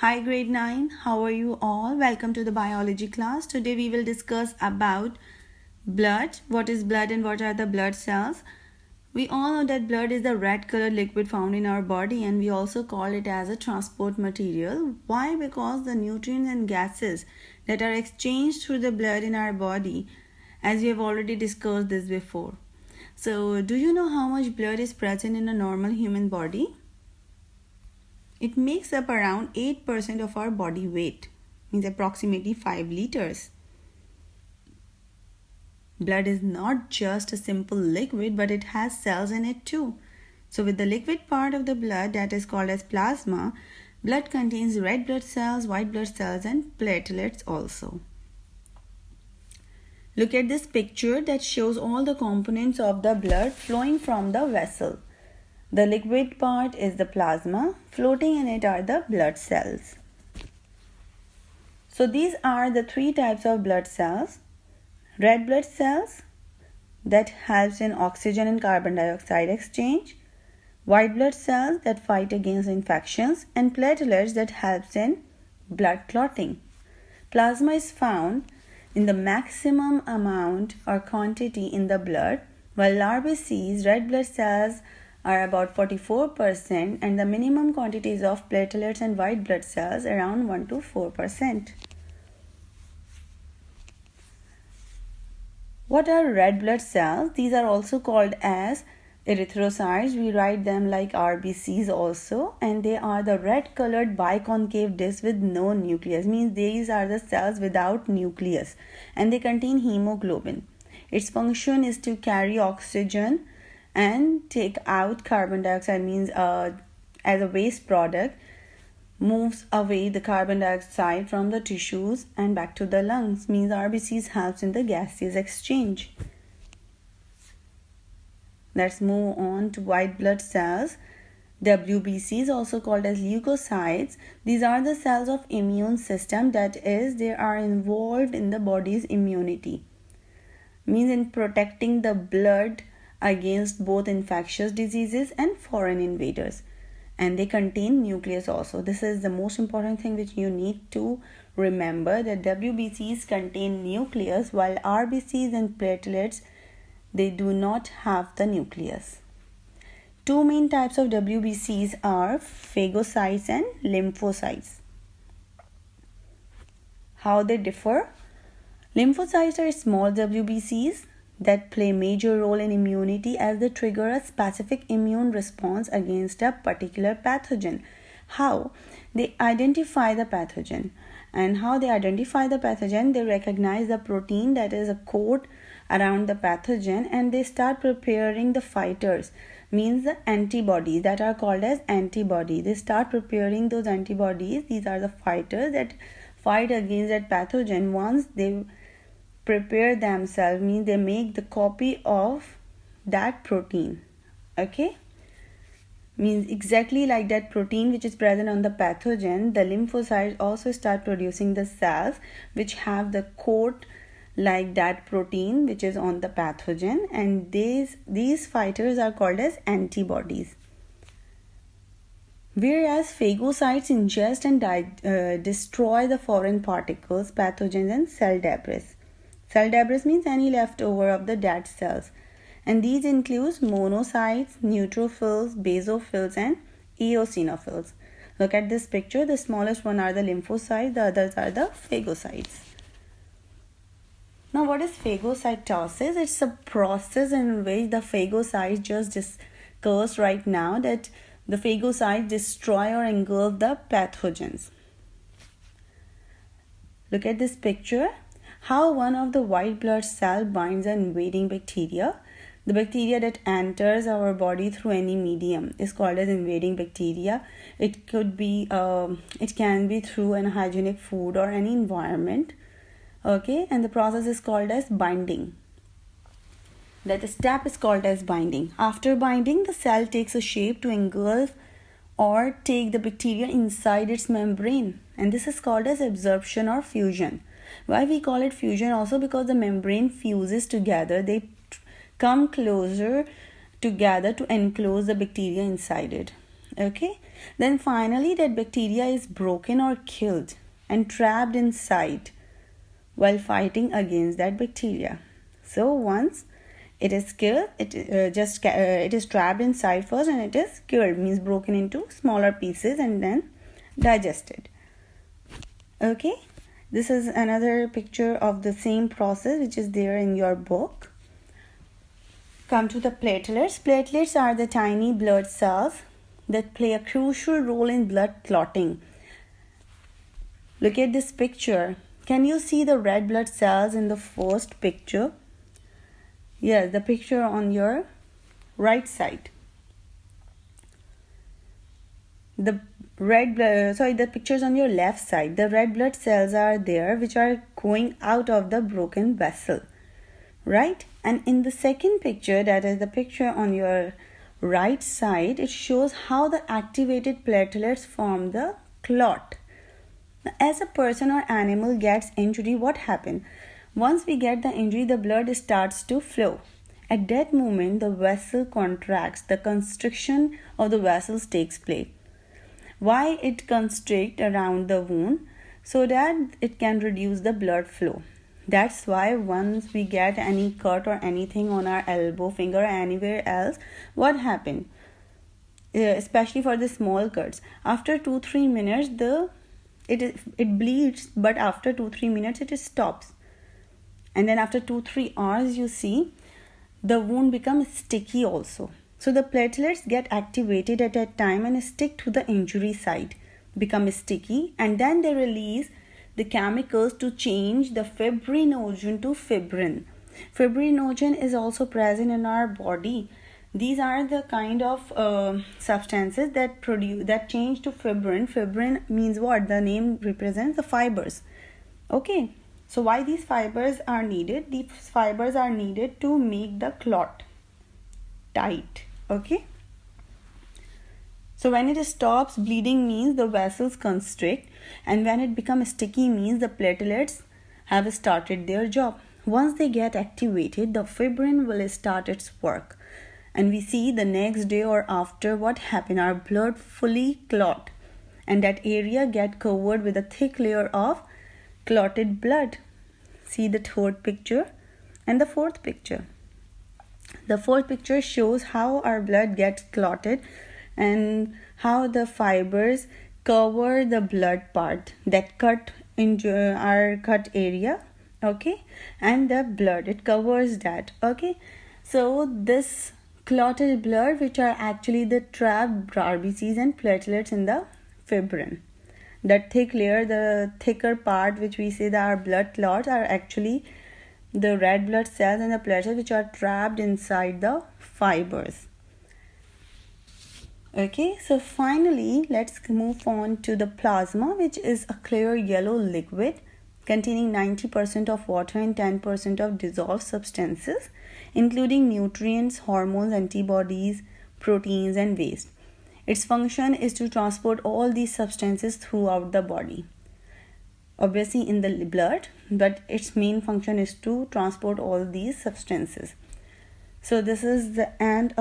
Hi grade 9, how are you all? Welcome to the biology class. Today we will discuss about blood. What is blood and what are the blood cells? We all know that blood is the red colored liquid found in our body and we also call it as a transport material. Why? Because the nutrients and gases that are exchanged through the blood in our body, as we have already discussed this before. So, do you know how much blood is present in a normal human body? It makes up around 8% of our body weight, means approximately 5 liters. Blood is not just a simple liquid, but it has cells in it too. So with the liquid part of the blood that is called as plasma, blood contains red blood cells, white blood cells and platelets also. Look at this picture that shows all the components of the blood flowing from the vessel. The liquid part is the plasma, floating in it are the blood cells. So these are the three types of blood cells. Red blood cells that helps in oxygen and carbon dioxide exchange, white blood cells that fight against infections, and platelets that helps in blood clotting. Plasma is found in the maximum amount or quantity in the blood, while RBCs, red blood cells, are about 44% and the minimum quantities of platelets and white blood cells around 1 to 4%. What are red blood cells? These are also called as erythrocytes. We write them like RBCs also, and they are the red colored biconcave discs with no nucleus, means these are the cells without nucleus, and they contain hemoglobin. Its function is to carry oxygen and take out carbon dioxide, means as a waste product, moves away the carbon dioxide from the tissues and back to the lungs, means RBCs helps in the gaseous exchange. Let's move on to white blood cells. WBCs, also called as leukocytes. These are the cells of immune system, that is, they are involved in the body's immunity, means in protecting the blood against both infectious diseases and foreign invaders. And they contain nucleus also. This is the most important thing which you need to remember, that WBCs contain nucleus while RBCs and platelets, they do not have the nucleus. Two main types of WBCs are phagocytes and lymphocytes. How they differ? Lymphocytes are small WBCs that play a major role in immunity as they trigger a specific immune response against a particular pathogen. How? They identify the pathogen. And how they identify the pathogen? They recognize the protein that is a coat around the pathogen and they start preparing the fighters, means the antibodies that are called as antibody. They start preparing those antibodies. These are the fighters that fight against that pathogen. Once they prepare themselves, means they make the copy of that protein, okay, means exactly like that protein which is present on the pathogen. The lymphocytes also start producing the cells which have the coat like that protein which is on the pathogen, and these fighters are called as antibodies. Whereas phagocytes ingest and destroy the foreign particles, pathogens and cell debris. Cell debris means any leftover of the dead cells. And these include monocytes, neutrophils, basophils and eosinophils. Look at this picture. The smallest one are the lymphocytes, the others are the phagocytes. Now what is phagocytosis? It's a process in which the phagocytes, just discussed right now, that the phagocytes destroy or engulf the pathogens. Look at this picture. How one of the white blood cell binds an invading bacteria. The bacteria that enters our body through any medium is called as invading bacteria. It can be through an hygienic food or any environment. Okay, and the process is called as binding. That step is called as binding. After binding, the cell takes a shape to engulf or take the bacteria inside its membrane, and this is called as absorption or fusion. Why we call it fusion? Also because the membrane fuses together, they come closer together to enclose the bacteria inside it. Okay, Then finally that bacteria is broken or killed and trapped inside while fighting against that bacteria. So once it is killed, it is trapped inside first, and it is killed, means broken into smaller pieces and then digested. Okay, this is another picture of the same process which is there in your book. Come to the platelets. Platelets are the tiny blood cells that play a crucial role in blood clotting. Look at this picture. Can you see the red blood cells in the first picture? Yes, the picture on your right side. The pictures on your left side. The red blood cells are there which are going out of the broken vessel, right? And in the second picture, that is the picture on your right side, it shows how the activated platelets form the clot. As a person or animal gets injury, what happens? Once we get the injury, the blood starts to flow. At that moment, the vessel contracts. The constriction of the vessels takes place. Why it constricts around the wound? So that it can reduce the blood flow. That's why once we get any cut or anything on our elbow, finger, or anywhere else, what happens? Especially for the small cuts, after 2-3 minutes, it bleeds, but after 2-3 minutes it stops. And then after 2-3 hours, you see the wound becomes sticky also. So the platelets get activated at that time and stick to the injury site, become sticky, and then they release the chemicals to change the fibrinogen to fibrin. Fibrinogen is also present in our body. These are the kind of substances that change to fibrin. Fibrin means what? The name represents the fibers. Okay. So why these fibers are needed? These fibers are needed to make the clot tight. Okay. So when it stops bleeding means the vessels constrict, and when it becomes sticky means the platelets have started their job. Once they get activated, the fibrin will start its work. And we see the next day or after what happened. Our blood fully clot, and that area get covered with a thick layer of clotted blood. See the third picture and the fourth picture. The fourth picture shows how our blood gets clotted and how the fibers cover the blood part that cut into our cut area. Okay, and the blood, it covers that. Okay, so this clotted blood, which are actually the trapped RBCs and platelets in the fibrin. That thick layer, the thicker part which we say that our blood clots, are actually the red blood cells and the platelets which are trapped inside the fibers. Okay, so finally let's move on to the plasma, which is a clear yellow liquid containing 90% of water and 10% of dissolved substances, including nutrients, hormones, antibodies, proteins, and waste. Its function is to transport all these substances throughout the body. Obviously in the blood, but its main function is to transport all these substances. So this is the end of